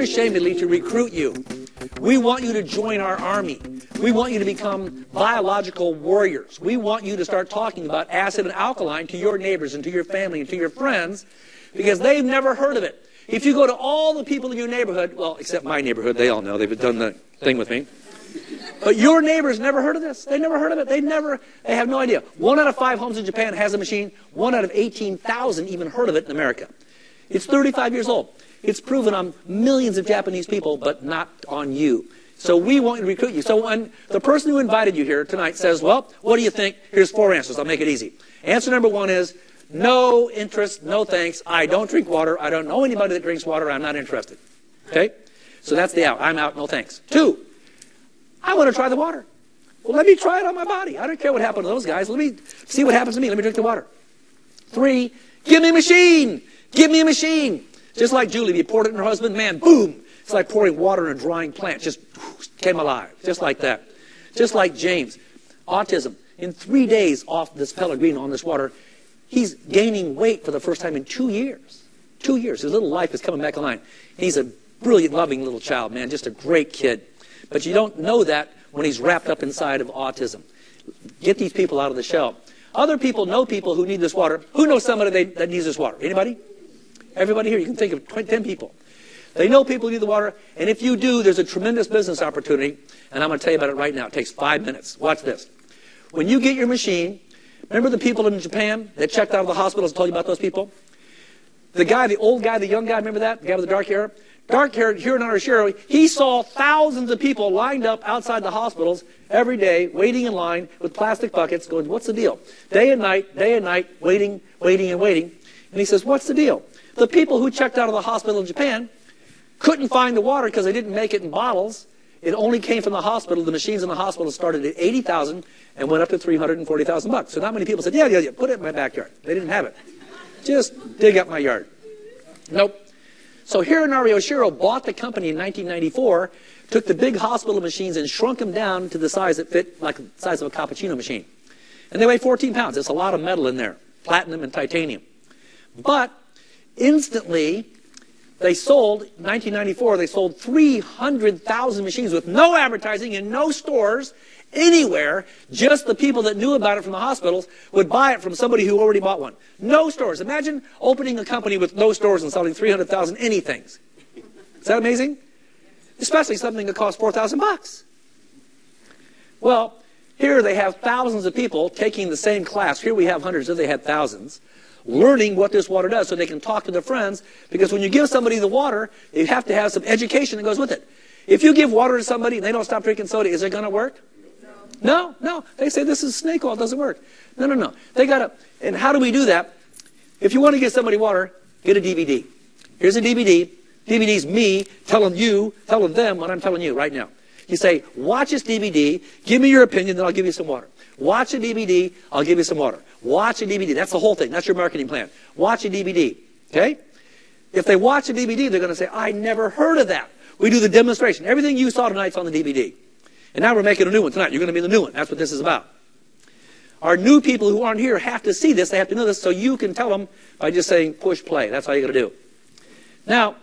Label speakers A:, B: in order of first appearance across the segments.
A: unashamedly to recruit you. We want you to join our army. We want you to become biological warriors. We want you to start talking about acid and alkaline to your neighbors and to your family and to your friends because they've never heard of it. If you go to all the people in your neighborhood, well, except my neighborhood, they all know. They've done the thing with me. But your neighbors never heard of this. They never heard of it. They have no idea. 1 out of 5 homes in Japan has a machine. 1 out of 18,000 even heard of it in America. It's 35 years old. It's proven on millions of Japanese people, but not on you. So we want to recruit you. So when the person who invited you here tonight says, well, what do you think? Here's 4 answers. I'll make it easy. Answer number 1 is, no interest, no thanks. I don't drink water. I don't know anybody that drinks water. I'm not interested. Okay? So that's the out. I'm out, no thanks. 2, I want to try the water. Well, let me try it on my body. I don't care what happened to those guys. Let me see what happens to me. Let me drink the water. 3, give me a machine. Give me a machine. Just like Julie, if you poured it in her husband, man, boom. It's like pouring water in a drying plant. Just came alive. Just like that. Just like James. Autism. In 3 days off this Pellegrino on this water, he's gaining weight for the first time in 2 years. 2 years. His little life is coming back online. He's a brilliant, loving little child, man. Just a great kid. But you don't know that when he's wrapped up inside of autism. Get these people out of the shell. Other people know people who need this water. Who knows somebody that needs this water? Anybody? Everybody here, you can think of 10 people. They know people who need the water, and if you do, there's a tremendous business opportunity, and I'm going to tell you about it right now. It takes 5 minutes. Watch this. When you get your machine, remember the people in Japan that checked out of the hospitals and told you about those people? The guy, the old guy, the young guy, remember that? The guy with the dark hair? Dark hair here in Arashiro, he saw thousands of people lined up outside the hospitals every day, waiting in line with plastic buckets, going, what's the deal? Day and night, waiting, and waiting. And he says, what's the deal? The people who checked out of the hospital in Japan couldn't find the water because they didn't make it in bottles. It only came from the hospital. The machines in the hospital started at $80,000 and went up to $340,000. So not many people said, yeah, put it in my backyard. They didn't have it. Just dig up my yard. Nope. So here in Arashiro bought the company in 1994, took the big hospital machines and shrunk them down to the size that fit like the size of a cappuccino machine. And they weigh 14 pounds. There's a lot of metal in there, platinum and titanium. But instantly, they sold, 1994, they sold 300,000 machines with no advertising in no stores anywhere. Just the people that knew about it from the hospitals would buy it from somebody who already bought one. No stores. Imagine opening a company with no stores and selling 300,000 anythings. Is that amazing? Especially something that costs $4,000. Well, here they have thousands of people taking the same class. Here we have hundreds, there they had thousands, learning what this water does so they can talk to their friends, because when you give somebody the water, you have to have some education that goes with it. If you give water to somebody and they don't stop drinking soda, is it going to work? No. They say this is snake oil, it doesn't work. No. They got to, and how do we do that? If you want to give somebody water, get a DVD. Here's a DVD. DVD's me telling them what I'm telling you right now. You say, watch this DVD, give me your opinion, then I'll give you some water. Watch a DVD, I'll give you some water. Watch a DVD. That's the whole thing. That's your marketing plan. Watch a DVD. Okay? If they watch a DVD, they're going to say, I never heard of that. We do the demonstration. Everything you saw tonight's on the DVD. And now we're making a new one tonight. You're going to be the new one. That's what this is about. Our new people who aren't here have to see this. They have to know this, so you can tell them by just saying, push play. That's all you got to do. Now,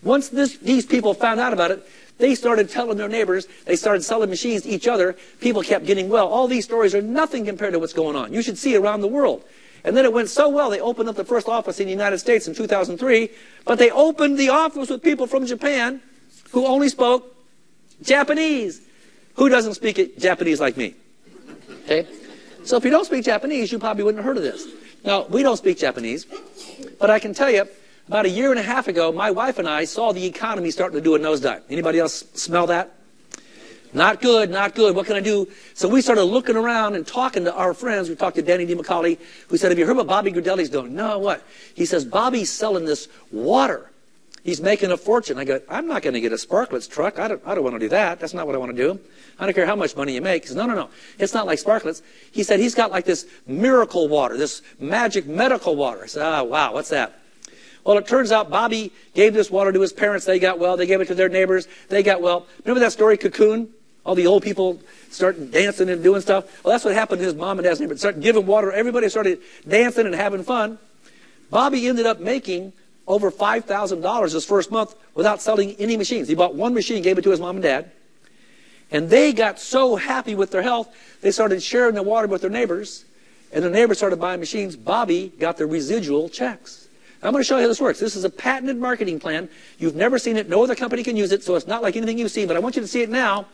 A: once these people found out about it, they started telling their neighbors. They started selling machines to each other. People kept getting well. All these stories are nothing compared to what's going on. You should see around the world. And then it went so well, they opened up the first office in the United States in 2003. But they opened the office with people from Japan who only spoke Japanese. Who doesn't speak Japanese like me? Okay? So if you don't speak Japanese, you probably wouldn't have heard of this. Now, we don't speak Japanese. But I can tell you, about 1.5 years ago, my wife and I saw the economy starting to do a nosedive. Anybody else smell that? Not good, not good. What can I do? So we started looking around and talking to our friends. We talked to Danny DiMacaulay, who said, have you heard what Bobby Grudelli's doing? No, what? He says, Bobby's selling this water. He's making a fortune. I go, I'm not going to get a Sparklets truck. I don't want to do that. That's not what I want to do. I don't care how much money you make. He says, no. It's not like Sparklets. He said he's got like this miracle water, this magic medical water. I said, oh, wow, what's that? Well, it turns out Bobby gave this water to his parents. They got well. They gave it to their neighbors. They got well. Remember that story, Cocoon? All the old people started dancing and doing stuff. Well, that's what happened to his mom and dad's neighbors. Started giving water. Everybody started dancing and having fun. Bobby ended up making over $5,000 his first month without selling any machines. He bought one machine, gave it to his mom and dad. And they got so happy with their health, they started sharing the water with their neighbors. And the neighbors started buying machines. Bobby got the residual checks. I'm going to show you how this works. This is a patented marketing plan. You've never seen it. No other company can use it, so it's not like anything you've seen. But I want you to see it now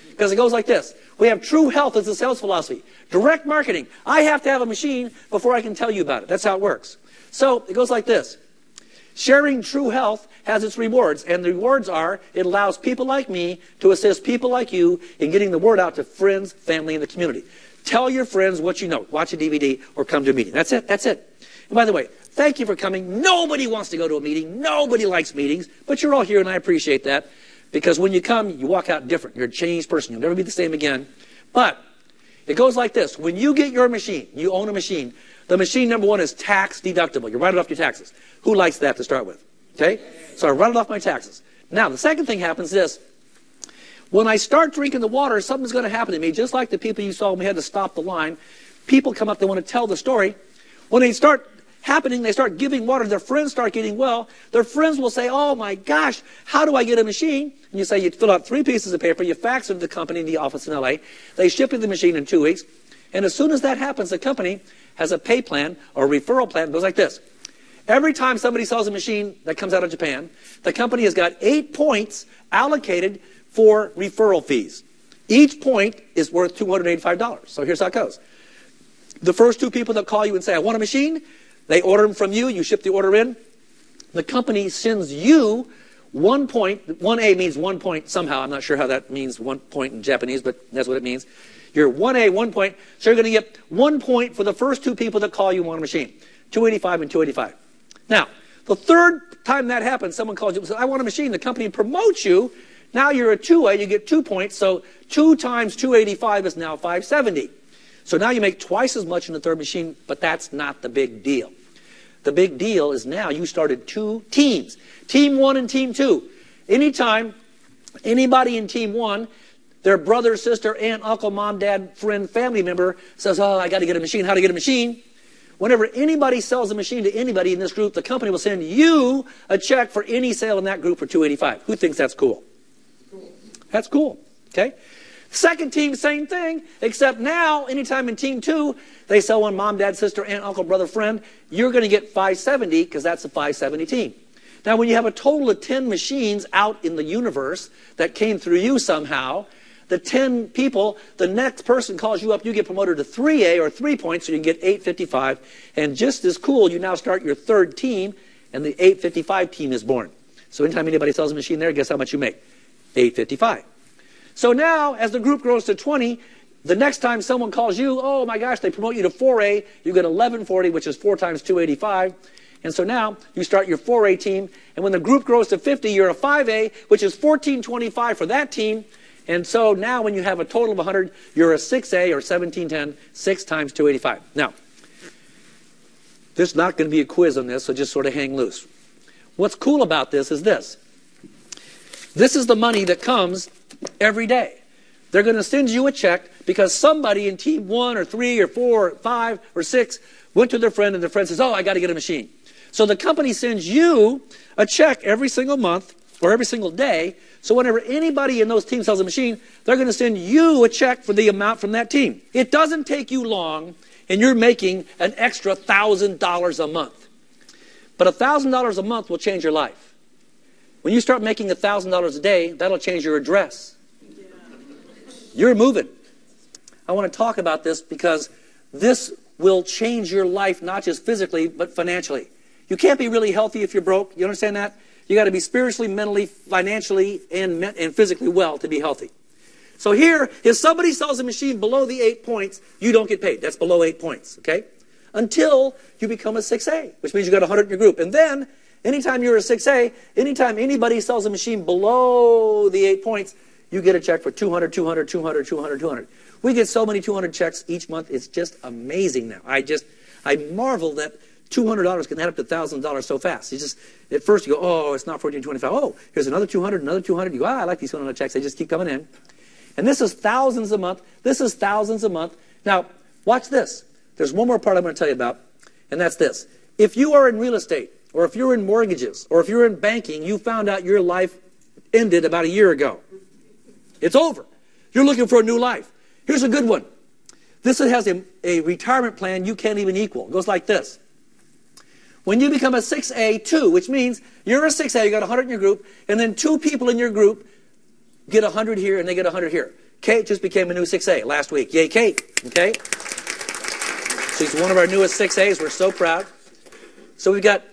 A: because it goes like this. We have true health as a sales philosophy. Direct marketing. I have to have a machine before I can tell you about it. That's how it works. So it goes like this. Sharing true health has its rewards, and the rewards are it allows people like me to assist people like you in getting the word out to friends, family, and the community. Tell your friends what you know. Watch a DVD or come to a meeting. That's it. That's it. And by the way, thank you for coming. Nobody wants to go to a meeting. Nobody likes meetings, but you're all here, and I appreciate that because when you come, you walk out different. You're a changed person. You'll never be the same again. But it goes like this. When you get your machine, you own a machine, the machine, number one, is tax deductible. You write it off your taxes. Who likes that to start with? Okay? So I run it off my taxes. Now, the second thing happens is, when I start drinking the water, something's going to happen to me, just like the people you saw when we had to stop the line. People come up, they want to tell the story. When they start happening, they start giving water, their friends start getting well. Their friends will say, oh my gosh, how do I get a machine? And you say, you fill out 3 pieces of paper, you fax it to the company in the office in LA. They ship you the machine in 2 weeks. And as soon as that happens, the company has a pay plan or a referral plan that goes like this. Every time somebody sells a machine that comes out of Japan, the company has got 8 points allocated for referral fees. Each point is worth $285. So here's how it goes. The first 2 people that call you and say, I want a machine, they order them from you, you ship the order in. The company sends you 1 point. 1A means 1 point somehow. I'm not sure how that means 1 point in Japanese, but that's what it means. You're 1A, 1 point. So you're going to get 1 point for the first 2 people that call you and want a machine. 285 and 285. Now, the third time that happens, someone calls you and says, I want a machine. The company promotes you. Now you're a 2A, you get 2 points. So 2 times 285 is now 570. So now you make twice as much in the third machine, but that's not the big deal. The big deal is now you started 2 teams. Team 1 and Team 2. Anytime anybody in Team 1, their brother, sister, aunt, uncle, mom, dad, friend, family member says, oh, I got to get a machine. How to get a machine? Whenever anybody sells a machine to anybody in this group, the company will send you a check for any sale in that group for $285. Who thinks that's cool? That's cool. Okay? Second team, same thing, except now, anytime in Team 2, they sell one mom, dad, sister, aunt, uncle, brother, friend, you're going to get 570 because that's a 570 team. Now, when you have a total of 10 machines out in the universe that came through you somehow, the 10 people, the next person calls you up, you get promoted to 3A or 3 points, so you get 855. And just as cool, you now start your third team, and the 855 team is born. So anytime anybody sells a machine there, guess how much you make? 855. So now, as the group grows to 20, the next time someone calls you, oh my gosh, they promote you to 4A, you get 1140, which is 4 times 285. And so now, you start your 4A team, and when the group grows to 50, you're a 5A, which is 1425 for that team. And so now when you have a total of 100, you're a 6A or 1710, 6 times 285. Now, there's not going to be a quiz on this, so just sort of hang loose. What's cool about this is this. This is the money that comes every day. They're going to send you a check because somebody in Team 1 or 3 or 4 or 5 or 6 went to their friend and their friend says, oh, I got to get a machine. So the company sends you a check every single month or every single day. So whenever anybody in those teams sells a machine, they're going to send you a check for the amount from that team. It doesn't take you long, and you're making an extra $1,000 a month. But $1,000 a month will change your life. When you start making $1,000 a day, that'll change your address. You're moving. I want to talk about this because this will change your life, not just physically, but financially. You can't be really healthy if you're broke. You understand that? You got to be spiritually, mentally, financially, and physically well to be healthy. So here, if somebody sells a machine below the 8 points, you don't get paid. That's below 8 points, okay? Until you become a 6A, which means you got 100 in your group. And then, anytime you're a 6A, anytime anybody sells a machine below the 8 points, you get a check for 200, 200, 200, 200, 200. We get so many 200 checks each month. It's just amazing now. I marvel that $200 can add up to $1,000 so fast. You just, at first you go, oh, it's not $1,425. Oh, here's another 200, another 200. You go, I like these 200 checks. They just keep coming in. And this is thousands a month. This is thousands a month. Now, watch this. There's one more part I'm going to tell you about, and that's this. If you are in real estate, or if you're in mortgages, or if you're in banking, you found out your life ended about a year ago. It's over. You're looking for a new life. Here's a good one. This has a retirement plan you can't even equal. It goes like this. When you become a 6A2, which means you're a 6A, you got 100 in your group, and then 2 people in your group get 100 here and they get 100 here. Kate just became a new 6A last week. Yay, Kate. Okay? She's one of our newest 6As. We're so proud. So we've got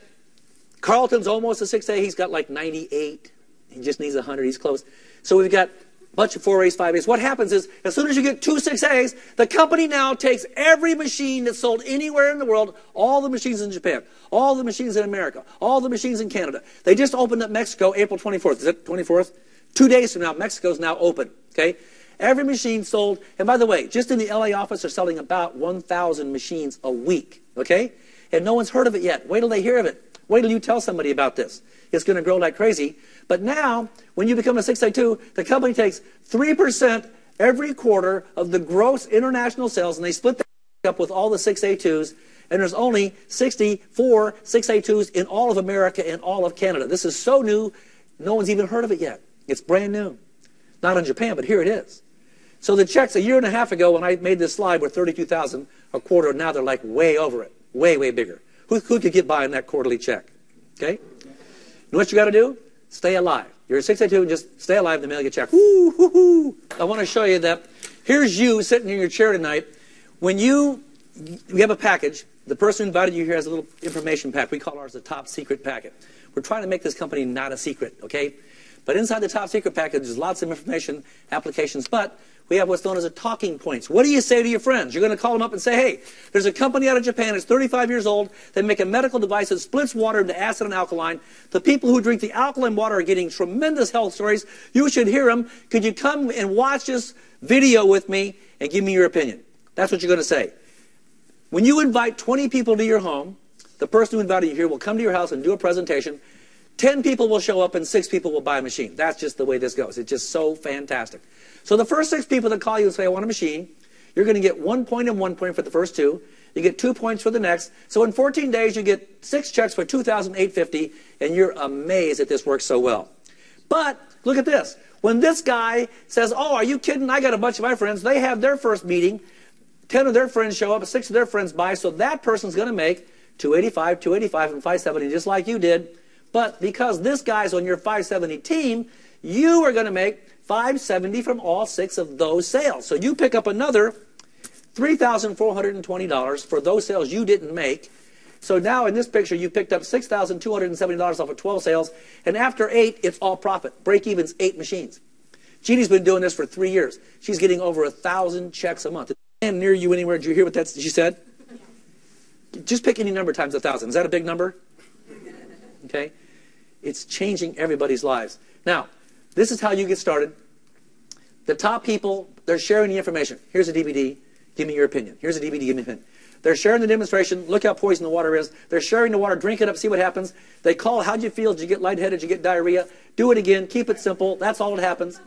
A: Carlton's almost a 6A. He's got like 98. He just needs 100. He's close. So we've got a bunch of 4As, 5As. What happens is, as soon as you get 2 6As, the company now takes every machine that's sold anywhere in the world, all the machines in Japan, all the machines in America, all the machines in Canada. They just opened up Mexico April 24th. Is it 24th? 2 days from now, Mexico's now open. Okay? Every machine sold, and by the way, just in the LA office, they're selling about 1,000 machines a week. Okay? And no one's heard of it yet. Wait till they hear of it. Wait till you tell somebody about this. It's going to grow like crazy. But now, when you become a 6A2, the company takes 3% every quarter of the gross international sales, and they split that up with all the 6A2s, and there's only 64 6A2s in all of America and all of Canada. This is so new, no one's even heard of it yet. It's brand new. Not in Japan, but here it is. So the checks a year and a half ago when I made this slide were $32,000 a quarter. Now they're like way over it, way, way bigger. Who could get by on that quarterly check? Okay? You know what you got to do? Stay alive. You're a 6A2 and just stay alive to mail you a check. Woo, hoo, hoo. I want to show you that. Here's you sitting in your chair tonight. When you have a package, the person who invited you here has a little information pack. We call ours the top secret packet. We're trying to make this company not a secret, okay? But inside the top secret package, there's lots of information, applications, but we have what's known as a talking points. What do you say to your friends? You're going to call them up and say, hey, there's a company out of Japan, it's 35 years old, they make a medical device that splits water into acid and alkaline. The people who drink the alkaline water are getting tremendous health stories. You should hear them. Could you come and watch this video with me and give me your opinion? That's what you're going to say. When you invite 20 people to your home, the person who invited you here will come to your house and do a presentation. 10 people will show up and 6 people will buy a machine. That's just the way this goes. It's just so fantastic. So the first 6 people that call you and say, I want a machine, you're going to get 1 point and 1 point for the first 2. You get 2 points for the next. So in 14 days, you get 6 checks for $2,850, and you're amazed that this works so well. But look at this. When this guy says, oh, are you kidding? I got a bunch of my friends. They have their first meeting. 10 of their friends show up, 6 of their friends buy. So that person's going to make $285, $285, and $570, just like you did. But because this guy's on your 570 team, you are going to make $570 from all 6 of those sales. So you pick up another $3,420 for those sales you didn't make. So now in this picture, you picked up $6,270 off of 12 sales. And after 8, it's all profit. Break even's 8 machines. Jeannie's been doing this for 3 years. She's getting over 1,000 checks a month. And near you anywhere, did you hear what she said? Just pick any number times 1,000. Is that a big number? Okay. It's changing everybody's lives. Now, this is how you get started. The top people, they're sharing the information. Here's a DVD. Give me your opinion. Here's a DVD. Give me an opinion. They're sharing the demonstration. Look how poison the water is. They're sharing the water. Drink it up. See what happens. They call. How'd you feel? Did you get lightheaded? Did you get diarrhea? Do it again. Keep it simple. That's all that happens.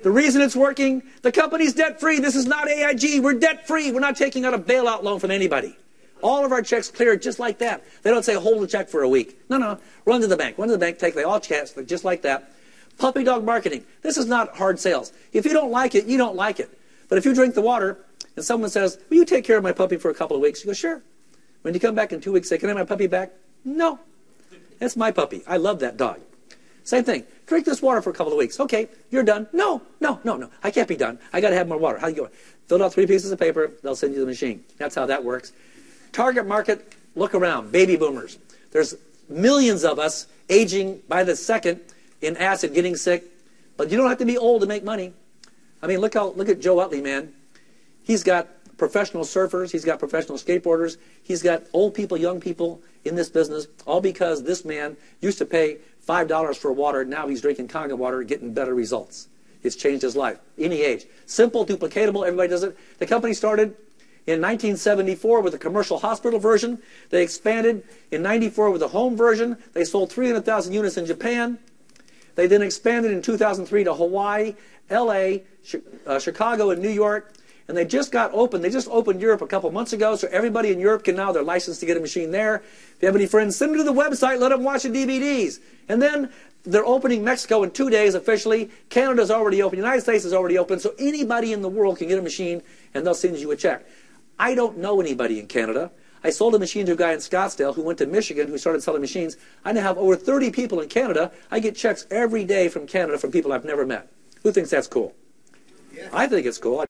A: The reason it's working, the company's debt-free. This is not AIG. We're debt-free. We're not taking out a bailout loan from anybody. All of our checks clear just like that. They don't say hold the check for a week. No. Run to the bank. Run to the bank. They all checks just like that. Puppy dog marketing. This is not hard sales. If you don't like it, you don't like it. But if you drink the water and someone says, will you take care of my puppy for a couple of weeks? You go, sure. When you come back in 2 weeks, say, can I have my puppy back? No. That's my puppy. I love that dog. Same thing. Drink this water for a couple of weeks. Okay, you're done. No. I can't be done. I got to have more water. How do you go? Fill out 3 pieces of paper. They'll send you the machine. That's how that works. Target market, look around. Baby boomers. There's millions of us aging by the second in acid, getting sick. But you don't have to be old to make money. I mean, look at Joe Utley, man. He's got professional surfers. He's got professional skateboarders. He's got old people, young people in this business, all because this man used to pay $5 for water. Now he's drinking Kangen water, getting better results. It's changed his life. Any age. Simple, duplicatable, everybody does it. The company started in 1974 with a commercial hospital version. They expanded in 94 with a home version. They sold 300,000 units in Japan. They then expanded in 2003 to Hawaii, LA, Chicago, and New York. and they just got open. They just opened Europe a couple months ago, so everybody in Europe can now, they're licensed to get a machine there. If you have any friends, send them to the website, let them watch the DVDs. And then they're opening Mexico in 2 days officially. Canada's already open. The United States is already open, so anybody in the world can get a machine, and they'll send you a check. I don't know anybody in Canada. I sold a machine to a guy in Scottsdale who went to Michigan who started selling machines. I now have over 30 people in Canada. I get checks every day from Canada from people I've never met. Who thinks that's cool? Yeah. I think it's cool.